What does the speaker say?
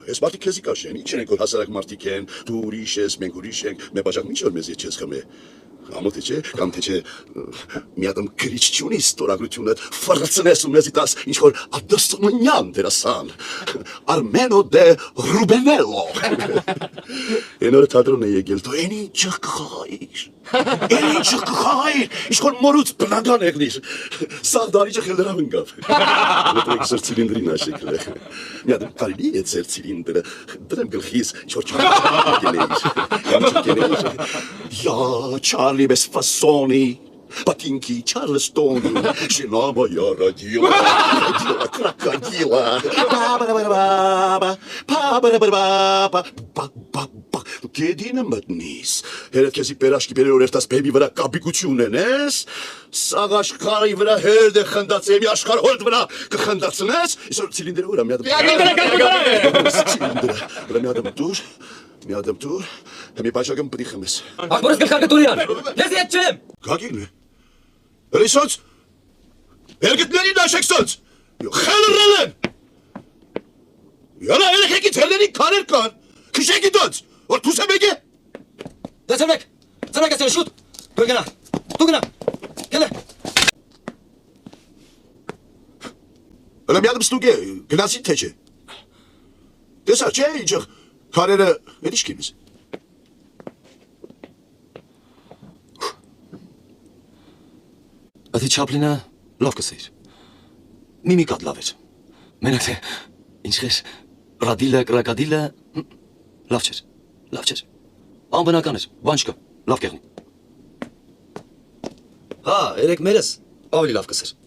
Ես մարդիկ քեզի կաշեն, ինչ ենք որ հասարակ մարդիկ են, դու ուրիշ ես, մենք ուրիշ ենք, մեր բաժակն ինչ որ մեզ եչես խմե։ Ամոթ չէ, կամ թե չէ մի հատ գրիչ չունի ստորագրությունը ֆրծնես ու մեզի տաս ինչ որ ադոստոմնյան դերասան Արմենո դե Ռուբենելո Ենորը թատրոն է եկել դու են ինչ կխաղայիր ինչ որ մորուց բնական եղնիր սաղ դարիճը խելդրավ ընկավ Մոտրեք սր ցիլինդրին աշեկլ է մի հատ կարելի է ծեր ցիլինդրը դրեմ գլխիս ինչ որ չար Без фасони, ботинки Чарльстони, жена моя родила крокодила. Գեդինը մտնիս, հերդ քեզի պերաշկի բերեր երտաս բեբի վրա կապիկություն են ես, սաղ աշխարի վրա հերդ է խնդաց էմի աշխար հորդ վրա կխնդացնես, իսոր ցիլինդրը ուրա մի ադմ դուր, հեմի բաժակում պտի խմես։ Աղբորս գլխարկը տուրյան, ես ետ չեմ։ Գագին է, հրիսոց, հերգտներին աշեքսոց, խելրել են։ Յարա երեքեկի թելերի կաներ կան, քշեկի դոց, որ թուս է մեկ է։ Դե ծրմեք ասել շուտ, դու գնա, կելը։ Հլը մի ադմ ստուկ է, գնացին թե չէ։ Տեսա չէ ինչեղ, քարերը էլ ինչ կինես։ Ատի Չապլինը լավ կսեիր, միմիկատ լավ էր, մենակ թե ինչ խեր, ռադիլը, կրակադիլը, լավ չեր, անբնական էր, բան չկա, լավ կեղնի։ Հա, երեք մերս, ավելի լավ կսեր։